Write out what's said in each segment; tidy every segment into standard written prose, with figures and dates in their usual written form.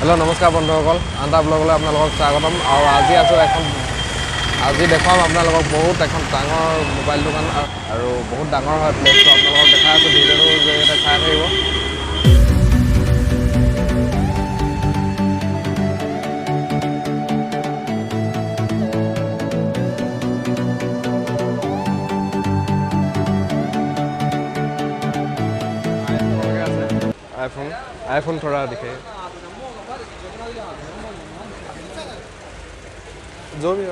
hello नमस्कार बंधुসকল आंटा ब्लगले आपनालोকক स्वागतम और আজি देखाम आपनालोকক बहुत এখন ডাঙৰ মোবাইল দোকান আৰু बहुत ডাঙৰ হয় প্লেসটো आपनालोকক দেখাই আছো ভিডিওটো জৰিয়তে চাই থাকিব आईफोन थोड़ा दिखे जो भी है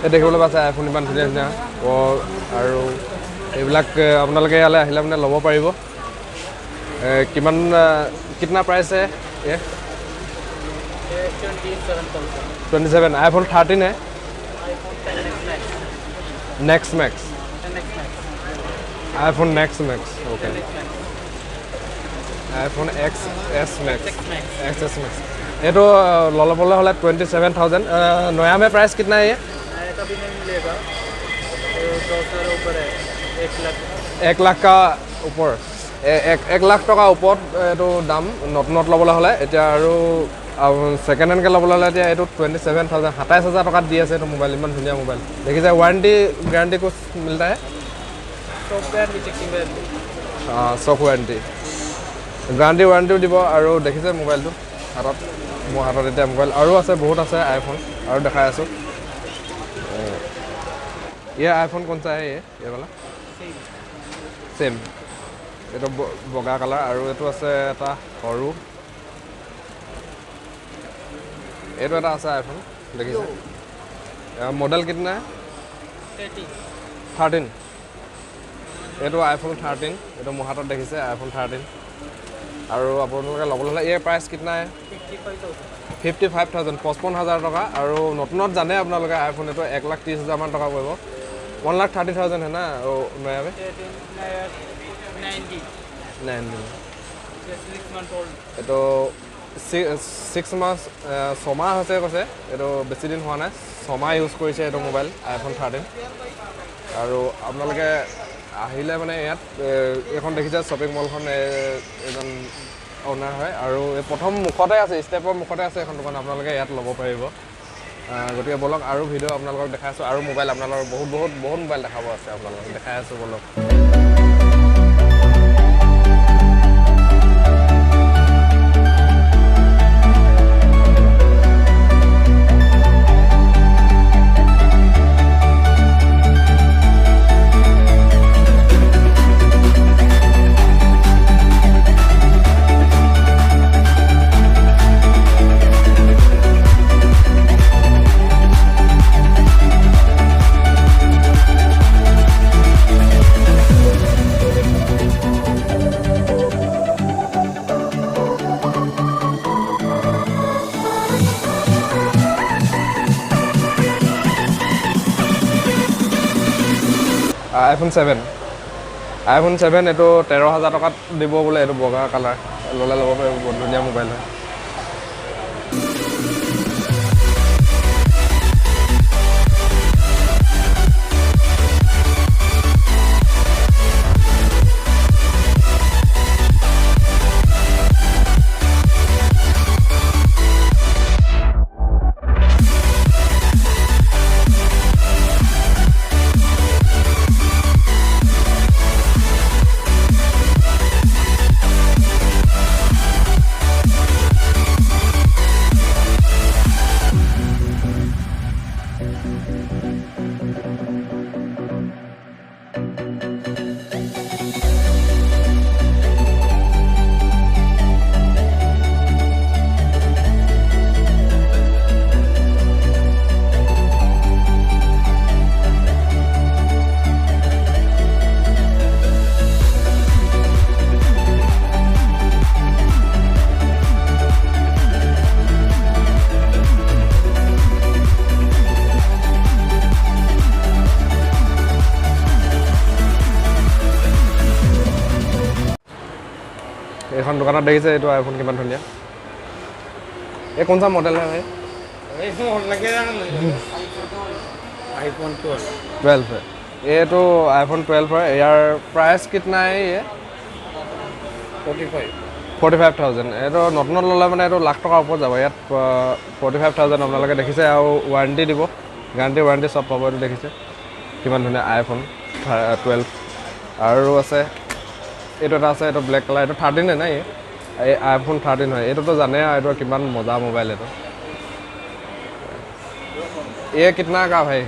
ये देखिए पास आईफोन इमान धुनिया और आपलोके याले आहिले माने लब पारिब किमान कितना प्राइस है ये 27 आईफोन 13 है next max iPhone next max okay iPhone XS Max XS Max ये तो ललबले हला 27,000 नया में प्राइस कितना है ये कभी नहीं मिलेगा 10,000 ऊपर है 1 लाख 1 लाख का ऊपर 1 लाख टका ऊपर तो दाम नट लबले हला एटा आरो सेकेंड हैंड के लबले हला एटा एतो 27,000 27,000 टका दि আছে तो मोबाइल इमान धुनिया मोबाइल देखि जाय वारंटी गारंटी कुछ मिलता है शॉप गारंटी चेकिंग गारंटी हां शॉप वारंटी गारंटी वारंटी দিব আৰু দেখিছে মোবাইলটো হাতত মোৰ হাতত এটা মোবাইল আৰু আছে বহুত আছে आईफोन আৰু দেখাই আছো ये आईफोन कौन सा है ये वाला सेम ये तो बगा कलर और ये तो আছে এটা সৰু ये तो এটা আছে आईफोन দেখিছে मॉडल कितना है 13 ये तो आईफोन 13 ये तो মোৰ হাতত দেখিছে आईफोन 13 और आपलोके लबले हला ये प्राइस कितना है 55,000 55,000 टका और नतुनत जाने आपनालोके आईफोन तो 1,30,000 मान टका पड़ब 1,30,000 है ना नया में 90 तो 6 मास 6 माह হৈছে কৈছে এটো বেছি দিন হোৱা নাই 6 মাহ ইউজ কৰিছে এটো মোবাইল আইফোন 13 আৰু আপোনালোকে আহিলে মানে ইয়াত এখন দেখিছে শপিং মলখন এজন ওনাৰ হয় আৰু প্ৰথম মুখতে আছে স্টেপৰ মুখতে আছে এখন দোকান আপোনালোকে ইয়াত ল'ব পাৰিব গতিকে বলক আৰু ভিডিও আপোনালোকক দেখাই আছো আৰু মোবাইল আপোনালোকৰ বহুত মোবাইল দেখাব আছে আপোনালোকক দেখাই আছো বলক आईफोन 7 एतो 13,000 टका দিব বলে এটো বগা কালার ললে লব পারে ধুনিয়া মোবাইল হয় এখন দোকানত দেখিছে এটো আইফোন কিমান ধুনিয়া ये कौन सा मॉडल है भाई आईफोन 12 है ये तो आईफोन 12 है यार प्राइस कितना है ये 45 45,000 এইটো নতুনত ল'লে মানে এইটো লাখ টকাৰ ওপৰত যাব ইয়াত 45,000 আপোনালোকে দেখিছে আৰু ৱাৰেণ্টি দিব ৱাৰেণ্টি চব পাব এইটো দেখিছে কিমান ধুনীয়া iPhone 12 আৰু আছে এইটো এটা আছে এইটো ব্লেক কালাৰ এইটো 13 নাই এই iPhone 13 হয় এইটোতো জানে এইটো কিমান মজা মোবাইল এইটো ये कितना का भाई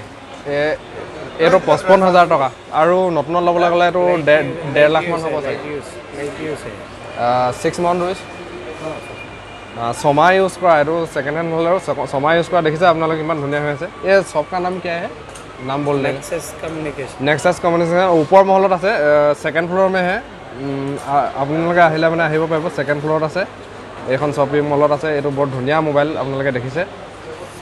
ये तो 55,000 टका और नतुन लबले गले तो 1.5 लाख मान হ'ব চাগে 6 month यूज समय यूज কৰা এইটো सेकेंड हैंड হলেও समय यूज কৰা দেখিছে আপোনালোকে কিমান ধুনীয়া হৈ আছে ये शॉप का नाम क्या है नाम बोल देंगे नेक्सस कम्युनिकेशन ऊपर महলত আছে सेकेंड फ्लोर में है আপোনালোকে আহিলে মানে আহিব পাৰিব সেকেন্ড ফ্লোৰত আছে এখন শ্বপিং মলত আছে এইটো বৰ ধুনীয়া মোবাইল আপোনালোকে দেখিছে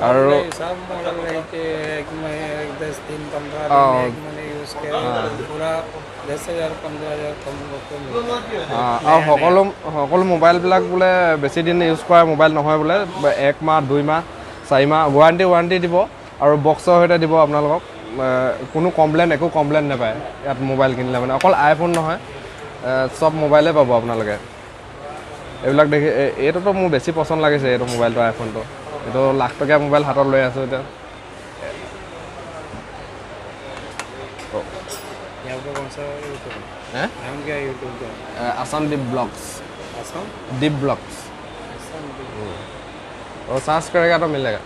और सब मॉडल है कि एक में 10 दिन 15 दिन एक महीने यूज के पूरा 10,000 15,000 कम और সকলো মোবাইলবিলাক বোলে বেছি দিন ইউজ কৰা মোবাইল নহয় বোলে 1 মাহ 2 মাহ 4 মাহ ৱাৰেণ্টি দিব আৰু বক্সৰ সৈতে দিব আপোনালোকক কোনো কমপ্লেইন একো কমপ্লেইন নাপায় ইয়াত মোবাইল কিনিলে মানে অকল আইফোন নহয় সব মোবাইলে পাব আপোনালোকে এইবিলাক দেখি এইটোতো মোৰ বেছি পছন্দ লাগিছে এইটো মোবাইলটো আইফোনটো itu লাখ টকা মোবাইল হাতত লৈ আছো এটা यहाँ पे कौन सा यूट्यूब हैं नाम क्या है यूट्यूब का Assam deep blogs Assam deep blogs Assam और सर्च करेगा तो मिलेगा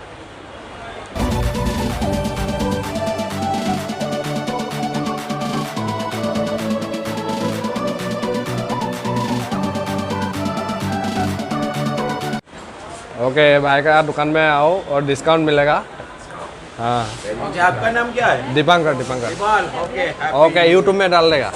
ओके भाई का दुकान में आओ और डिस्काउंट मिलेगा हाँ जी आपका नाम क्या है दीपांकर ओके ओके यूट्यूब में डाल देगा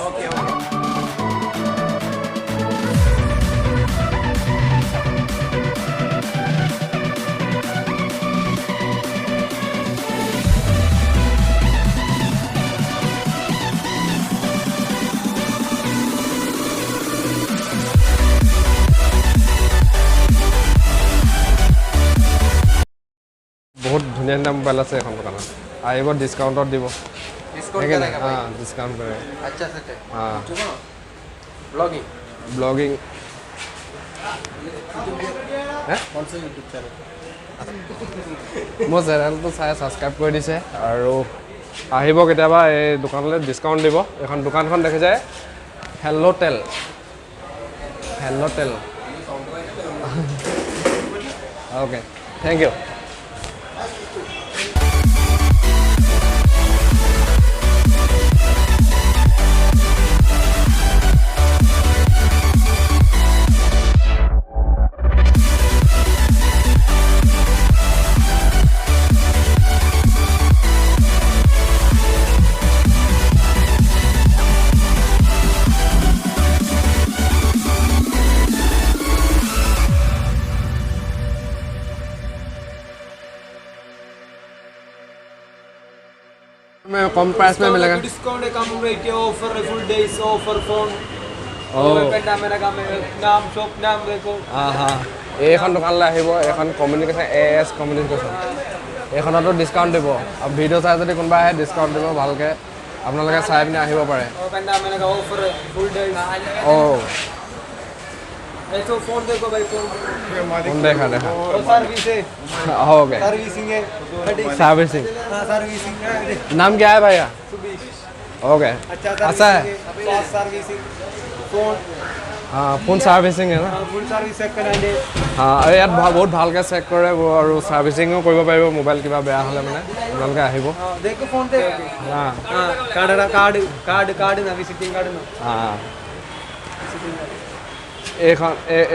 बहुत धुनिया धुनिया मोबाइल আছে এখন দোকানত আহিব ডিসকাউন্টত দিব हाँ डिस्काउंट करेगा अच्छा से हाँ ब्लॉगिंग कौन सा यूट्यूब चैनल মোৰ চেনেলটো চাই সাবস্ক্ৰাইব কৰি দিছে আৰু আহিব কেতিয়াবা এই দোকানলৈ ডিসকাউন্ট দিব এখন দোকানখন দেখি যায় হেল্লো টেল ओके थैंक यू में कम प्राइस में मिलेगा डिस्काउंट है कम रेट है ऑफर है फुल डेज ऑफर फोन ओह पेंडा मेरा काम है नाम शॉप नाम देखो हाँ हाँ এইখন দোকানলৈ আহিব এখন কমিউনিকেশ্যন AS কমিউনিকেশ্যন এইখনতো ডিছকাউণ্ট দিব আৰু ভিডিঅ' চাই যদি কোনোবা আহে ডিছকাউণ্ট দিব ভালকৈ আপোনালোকে চাই পিনে আহিব পাৰে और पेंडा मेरा का ऑफर है फुल डेज অঁ ऐसो फोन देखो भाई फोन কোন দেখা और सर्विस है ओके सर्विसिंग है सर्विसिंग हाँ सर्विसिंग है नाम क्या है भैया सुबीश ओके अच्छा है सर्विसिंग फोन हाँ फोन सर्विसिंग है ना फुल सर्विस सेकंड हैंड हाँ আৰু ইয়াত বহুত ভালকৈ চেক কৰে আৰু ছাৰ্ভিচিঙো কৰিব পাৰিব মোবাইল কিবা বেয়া হ'লে মানে আপোনালোকে আহিব हां देखो फोन देखो हाँ हां कार्ड ना विजिटिंग कार्ड ना हाँ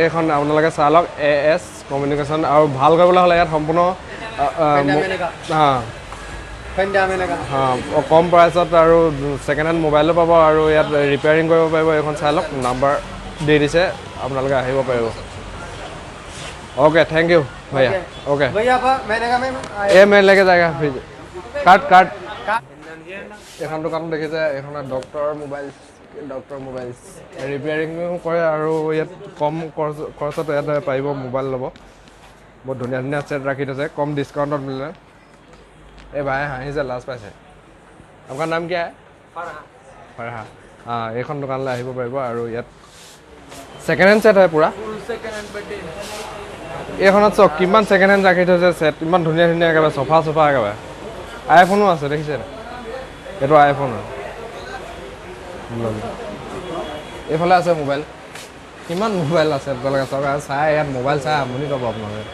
এইখন আপোনালোকে চাই লওক AS কমিউনিকেশ্যন আৰু ভাল কৰিবলৈ হ'লে ইয়াত সম্পূৰ্ণ पेंडा मैंने का हाँ कम प्राइसत আৰু ছেকেণ্ড হেণ্ড মোবাইলো পাব আৰু ইয়াত ৰিপেয়াৰিং কৰিব পাৰিব এইখন চাই লওক নাম্বাৰ দি দিছে আপোনালোকে আহিব পাৰিব ओके थैंक यू भैया ओके भैया मैंने का मैं ये मैं लेके जाएगा फिर काट এখন দোকান দেখিছে এখন ডক্টৰ মোবাইলছ ৰিপেয়াৰিঙো কৰে আৰু ইয়াত কম খৰচত ইয়াত পাৰিব মোবাইল ল'ব বহুত ধুনীয়া ধুনীয়া সেট ৰাখি থৈছে কম ডিছকাউণ্টত মিলে এই ভাই হাঁহিছে লাজ পাইছে আপোনাৰ নাম কি হয় ফৰহা हाँ এইখন দোকানলৈ আহিব পাৰিব আৰু ইয়াত ছেকেণ্ড হেণ্ড ছেট হয় পূৰা ফুল সেকেন্ড হ্যান্ড বেডে এইখনত চাওক কিমান ছেকেণ্ড হেণ্ড ৰাখি থৈছে ছেট ইমান ধুনীয়া ধুনীয়া একেবাৰে চফা চফা একেবাৰে আইফোনো আছে দেখিছে এইটো আইফোন এইফালে আছে মোবাইল কিমান মোবাইল আছে আপোনালোকে চাওক চাই ইয়াত মোবাইল চাই আমনি পাব আপোনালোকে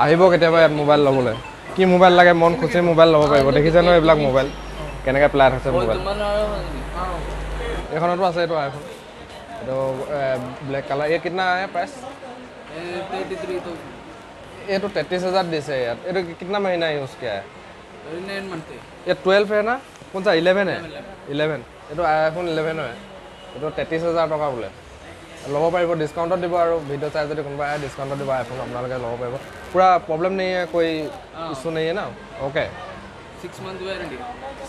আহিব কেতিয়াবা ইয়াত মোবাইল ল'বলৈ কি মোবাইল লাগে মন খুচি মোবাইল ল'ব পাৰিব দেখিছে ন এইবিলাক মোবাইল কেনেকৈ পেলাই থৈছে মোবাইল এইখনতো আছে এইটো আইফোন এইটো ব্লেক কালাৰ এই কিतना আহে প্ৰাইচ 33,000 ये तो 33,000 दिसे यार ये तो कितना महीना यूज़ किया है 9 मंथ ये 12 है ना कौन सा 11 है 11 ये तो आईफोन 11 है ये तो 33,000 टका बोले ল'ব পাৰিব ডিসকাউন্টত দিব আৰু ভিডিও চাই যদি কোনোবা ডিসকাউন্টত দিব আইফোন আপোনালোকে ল'ব পাৰিব পুৰা প্ৰবলেম नहीं है कोई इशू नहीं है ना okay 6 month warranty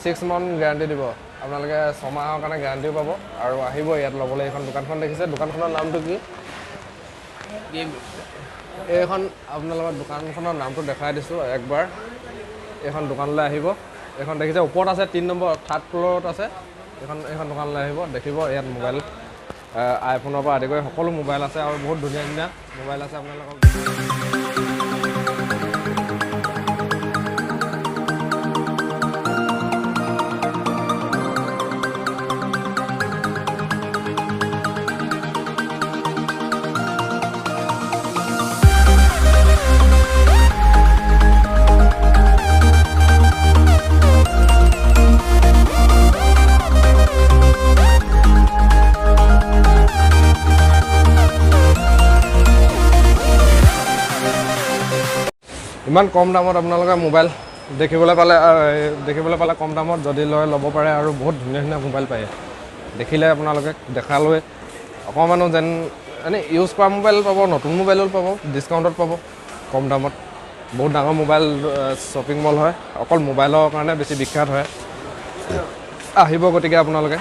6 month guarantee দিব আপোনালোকে 6 মাহৰ কাৰণে গ্যাৰান্টিও পাব আৰু আহিব ইয়াত ল'বলৈ এখন দোকানখন দেখিছে দোকানখনৰ নামটো কি গেম এইখন আপোনালোকৰ দোকানখনৰ নামটো দেখাই দিছোঁ একবাৰ এইখন দোকানলৈ আহিব এইখন দেখিছে ওপৰত আছে 3 নম্বৰ 3rd ফ্ল'ৰত আছে এইখন দোকানলৈ আহিব দেখিব ইয়াত মোবাইল আইফোনৰ পৰা আদি কৰি সকলো মোবাইল আছে আৰু বহুত ধুনীয়া ধুনীয়া মোবাইল আছে আপোনালোকৰ ইমান কম দামত আপোনালোকে মোবাইল দেখিবলৈ পালে কম দামত যদি লয় ল'ব পাৰে আৰু বহুত ধুনীয়া ধুনীয়া মোবাইল পায় দেখিলে আপোনালোকে দেখালৈ অকণমানো যেন মানে ইউজ কৰা মোবাইল পাব নতুন মোবাইলো পাব ডিছকাউণ্টত পাব কম দামত বহুত ডাঙৰ মোবাইল শ্বপিং মল হয় অকল মোবাইলৰ কাৰণে বেছি বিখ্যাত হয় আহিব গতিকে আপোনালোকে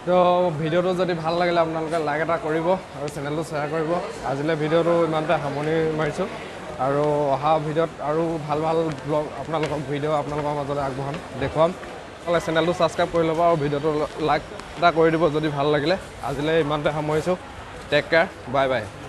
তো ভিডিওটো যদি ভাল লাগিলে আপোনালোকে লাইক এটা কৰিব আৰু চেনেলটো শ্বেয়াৰ কৰিব আজিলৈ ভিডিওটো ইমানতে সামৰণি মাৰিছোঁ আৰু অহা ভিডিঅ'ত আৰু ভাল ভাল ব্লগ আপোনালোকক ভিডিঅ' আপোনালোকৰ মাজলৈ আগবঢ়াম দেখুৱাম নহ'লে চেনেলটো ছাবস্ক্ৰাইব কৰি ল'ব আৰু ভিডিঅ'টো লাইক এটা কৰি দিব যদি ভাল লাগিলে আজিলৈ ইমানতে সামৰিছোঁ টেক কেয়াৰ বাই বাই